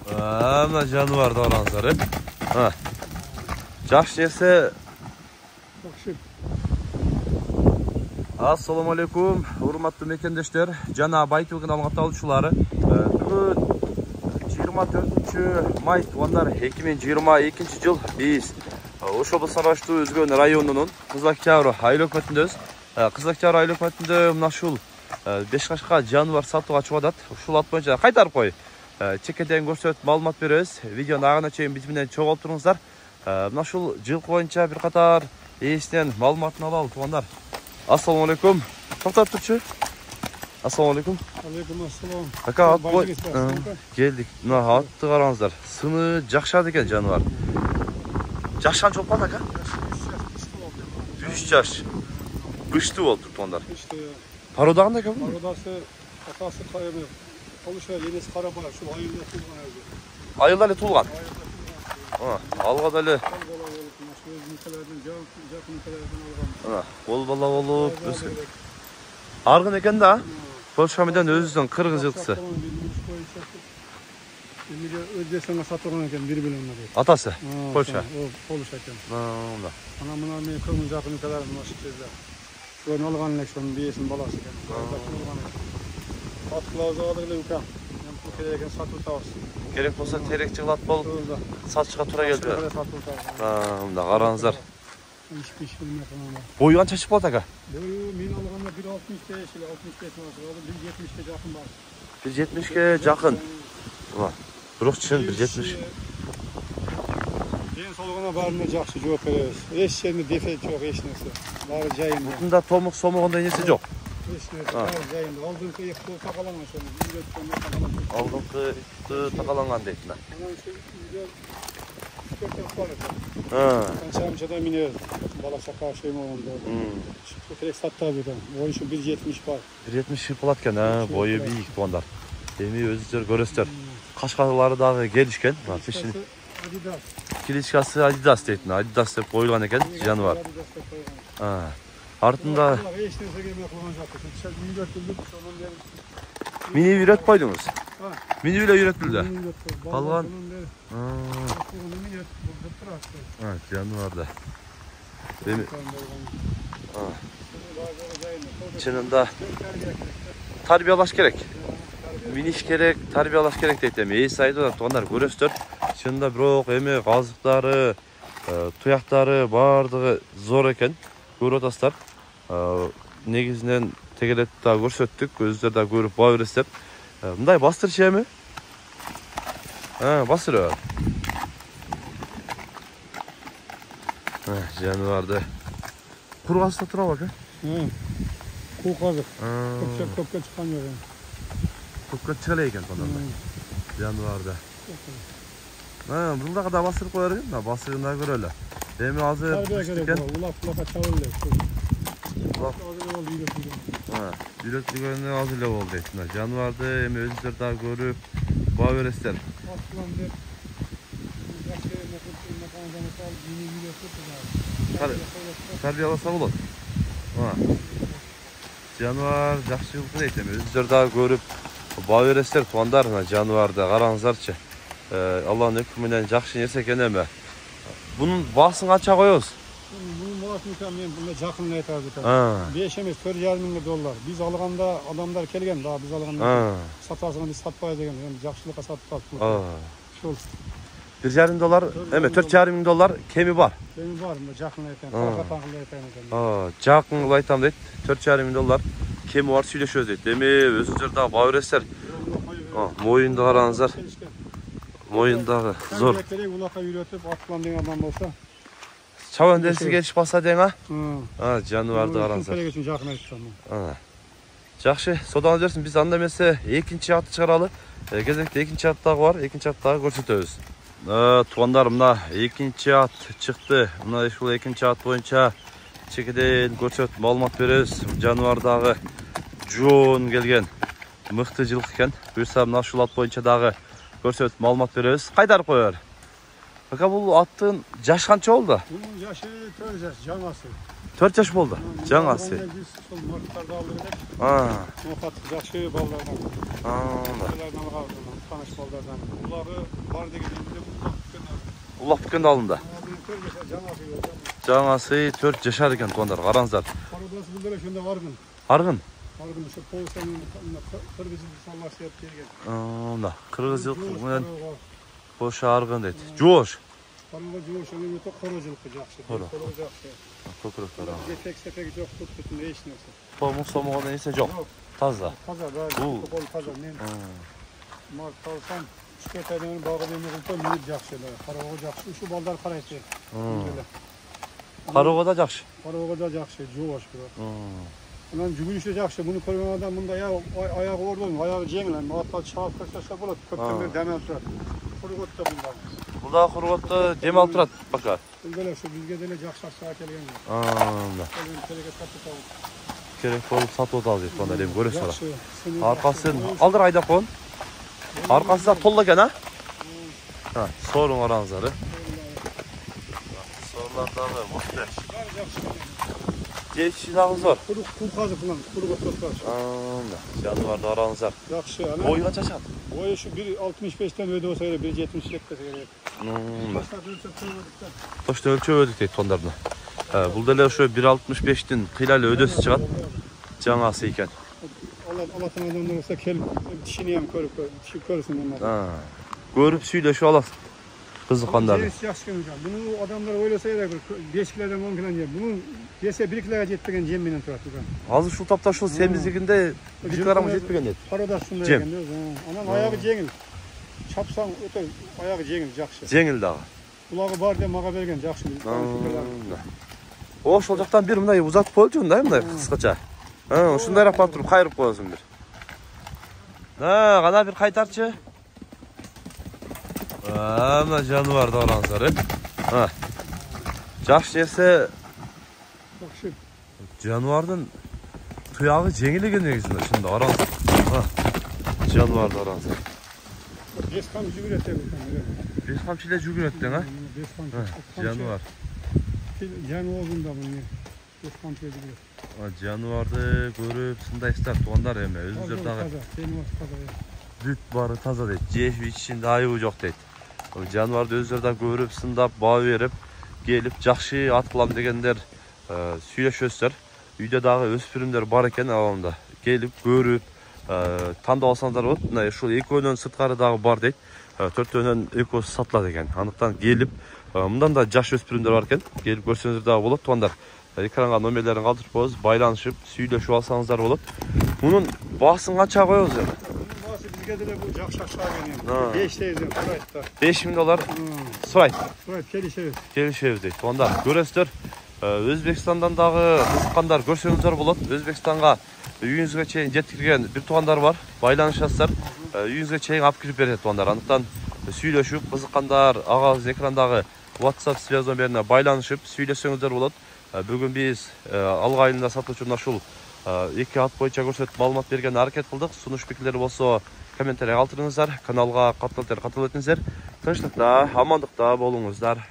Mına janыбарды караңыздар, Жакшы нерсе. Assalamu alaikum, урматтуу мекендештер. Жана Байтылгын алгат алуучулары. Бүгүн 24 май тугандар 2022 жыл биз Ош облусуна баштуу Үзгөн районунун Кызылоктябрь айыл өкмөтүндөбүз. Кызылоктябрь айыл өкмөтүндө мына ушул 5 кашка жаныбар сатууга чыгып атат. Ушул ат боюнча кайтарып кой. Чекеден көрсөтүп маалымат беребиз. Видеону агына чейин биз менен чогулуп туруңуздар. Мына ушул жылкы боюнча бир катар ээсинен маалыматын алалы тугандар. Assalamu alaikum. To'xtab turchi. Assalomu alaikum. Alaykum assalom. Aka at boy. Keldik. Mына атты караңыздар. Сыны жакшады экен жаныбар. Жашан чолпан ака? 3 жаш. Кыштуу болду тугандар. Порода кандай экен? Породасы атасы кайры. Олуша енеси кара бала, ушул айылда туулган өзү. Айылда эле туулган. Алгада эле. Бол бала болуп өскөн. Аргын экен да? Польша менен өзүнүн кыргыз жылкысы. Өзбекстанга сатылган экен 1 миллионго дейт. Атасы Польша. Полуш экен. Мында. Мына мен көңүл жакын өлкөлөрдөн ошол жерде. Шөнү алган элек ошонун биесин баласы экен. Ат кылабыз алып элек экен. Мен керек сатып табыз. Керек болсо терек жыгылат болуп сатышка туура келди. Мында караңыздар. Бою канча чыгып калат ака? Бою мен алганда 1.65 или 65 алды, 1.70 жакын бар. 1.70 жакын. Бирок чын 1.70. Ден соолугуна баарына жакшы жооп беребиз. Эч жерде дефект жок, эч нерсе. Баары жайында. Мында томук сомогондой нерсе жок. Эч нерсе баары жайында. Алдыңкы эки такаланган ошону. Алдыңкы такаланган дейт мына. Канчамчада мине бала чака шоймогондо. Керек саттап экен. Бою 1.70 бар. 1.70 болот экен, бою бийик тугандар. Эми өзүңөр көрөсүздөр. Кашкалары дагы келишкен. Пишин. Adidas. Киличкасы Adidas дейт. Adidas деп коюлган экен жаныбар. Артында эч нерсе келмей калган жок. Мини үйрөтүп койдуңуз. Мини эле үйрөтүлдү. Калган. Жаныбарда. Эми чынында тарбиялаш керек. Миниш керек, тарбиялаш керек дейт эми. Эс айтып тугандар көрөсүздөр. Чынында бирок эми казыктары, туяктары бардыгы зор экен. Көрүп атасыздар. Негизинен тегелетти да көрсөттүк, өзүлөр да көрүп баа бересиздер. Мындай бастырчы эми? Басыр. Жаныбарды. Кургасында турабы ака? Куу казык. Көпкө чыккан жок. Көпкө чыга экен сонда. Жаныбарды. Бунда да басырып коер экен, басырын да көрөлү. Эми азыр экен. Улап чабыл эле. Үйрөтүлгөнү азыр эле болду дейт. Жаныбарды эми өзүңөр да көрүп баа бересиздер. Тарбияласа болот. Жаныбар жакшы жылкы дейт эми өзүңөр да көрүп баа бересиздер тугандар. Жаныбарды караңыздарчы. Алланын өкүмү менен жакшы нерсе экен эми. Бунун баасын канча коебуз? Bunun boğazını men bunda jakın aytar ekan. 5 emes 4,5 ming dollar. Biz alganda adamlar kelgen, daha biz alganda satasını biz satpayız degan. Yani jakşılıkka satıp kaldık. Şol. 1,5 dolar, eme 4,5 ming dollar kemi var. Kemi var mı? Jakın aytar. Takatangıl aytar ekan. Jakın aytam deyt. 4,5 ming dollar kemi var süйлөшөбүз дейт. Эми өзүңөр да баа бересиздер. Моюнду караңыздар. Моюндагы зор. Керек улакка үйрөтүп аткан деген адам болсо. Çaban dersi gelişip basa deyin ha? Жаныбарды караңыздар. Керек үчүн жакын айттым. Жакшы, содан берсин биз анда эмесе экинчи атты чыгаралы. Кезекте экинчи ат дагы бар, экинчи ат дагы көрсөтөбүз. Тугандар, мына экинчи ат чыкты. Мына ушул экинчи ат боюнча чекеден көрсөтүп маалымат беребиз. Жаныбардагы жоон келген мыкты жылкы экен. Буюрса мына ушул ат боюнча дагы көрсөтүп маалымат беребиз. Кайтарып коелу. Aka bu attığın yaş kança oldu? Bunun yaşı 4 yaş, canası. 4 yaş oldu, canası. Biz sol marklarda aldık. Ha. Nokat yaşı ballardan. Ha. tanış ballardan. Ulağı var degende Ulak dükkanda alındı. Жаңасы 4 жашар екен туғандар, қараңыздар. Қарабасы бұл дәле шонда арғын. Арғын? Арғын şu Polsa'nın Kırgız sallar şey gelgen. Мына қырғыз менен Польша арғын дейді. Жош. Қараңғы жош, оны өте қорожылыққа жақсы. Қора жақсы. Көкіректер. Sepek жоқ, көп бүтін еш нәрсе. Tomuk somuğunda ise жоқ. Таза. Таза, бұл таза. Мен мал қалсам, 3-4 айдан bağı демек ұлпа мүйір жақсы. Қарауға жақсы. Şu балдар қарайды. Қарауға да жақсы. Қарауға да жақсы, жош. Bundan cübülüşü жақсы. Bunu koyman adam bunda ayağı orada olmuyor. Ayağı жеңіл. Hatta çağıp kaçırsa болады. Köpten bir demel тұрады. Құрғыт да bunda. Бұлда құрғытты дем алып тұрады бақа. Böyle şu bizge dele жақсы ақша келген. Керек болып сатып алды дейді. Сонда дем көресіз ала. Арқасы алдыр айдап қойын. Арқасы да толы екен, а? Сорын қараңыздар. Sorularдағы мұхтар. Жетшілағыз бар. Құл қазы бұлан, құрғыт тұтқаш. Жануарды араңыздар. Жақсы. Бойы қанша шығады? Бойы şu 1.65'ten öde olsa 1.70 yetkese gerek. Toşta ölçü ödük deyip tonlarını. Бұл дәле şu 1.65'tin қилайлы ödösü шығады. Жаңасы екен. Allah'tan adamlar olsa kelip dişini yem körürsün onlar. Görüp söyleşi alasın. Kızıqanları. Yaxşı hocam. Bunu adamlar oylasa da 5 kilodan 10 kilo yer. Bunun yese 1 kiloga jetpegen jem menen turат hocam. Azı şu tapta şu semizliginde 1 kilogram jetpegen edi. Paradasında egen. Anam ayağı jеңil. Çapsang öte ayağı jеңil, жақсы. Жеңіл дағы. Ulağı var diye mağa bergen, жақсы. О, шол жақтан бір мындай ұзатып қойылды мындай қысқаша. Ушындайрақ барып тұрып қайырып қоясың бір. Ғана бір қайтаршы. Мына жануарды қараңыздар. Жақсы жерсе жануардың тұяғы жеңіл екен негізінде. Шында қараңыздар. Жануарды қараңыздар. Бес қам жүгіреді. Бес қамшылы жүгіреді, а? Бес қам. Жануар. Жануардың бұны. Бес қамшылы жүгіреді. Жануарды көріп сындайсыздар туғандар еме. Өзіңіздер дағы бүт бары таза дейді. Жеш ішінде айығы жоқ дейді. Жануарды өздері көріп сындап, бау беріп, келіп жақшы ат қылам дегендер сөйлешөздер. Үйде дағы өспірімдер бар екен ауамда. Келіп, көріп, таңда алсаңдар болады. Шул екеуінен сыртқары дағы бар дейді. Төртеуінен екеуісі сатылады екен. Анықтан келіп, мұндан да жаш өспірімдер бар екен. Келіп көрсеңіздер дағы болады туғандар. Экранға номерлерін қалдырып қойыз, байланышып, сөйлешіп алсаңыздар болады. Мұның басын қанша қойыз енді? Bası bizge de bu жақсы ақша gelген. 500'den сұрайды. 5000 доллар сұрайды. Сұрайды, келішеміз. Келішеміз дейді. Онда көресіздер, Өзбекстандан дағы қызыққандар көрсеңіздер болады. Өзбекстанға үйіңізге чейін жеткірген бір туғандар бар. Байланышасыздар, үйіңізге чейін алып кіріп береді туғандар. Андықтан сөйлешіп, қызыққандар ағаңыз экрандағы WhatsApp связь номеріне байланышып, сөйлесеңіздер болады. Бүгін біз алғайында сатушы нашыл екі ат бойынша көрсетіп малымат берген әрекет қылдық. Сұныш пікірлері болса комментарий қалдырыңыздар. Каналға қатал етіңіздер. Тыныштықта, амандықта болыңыздар.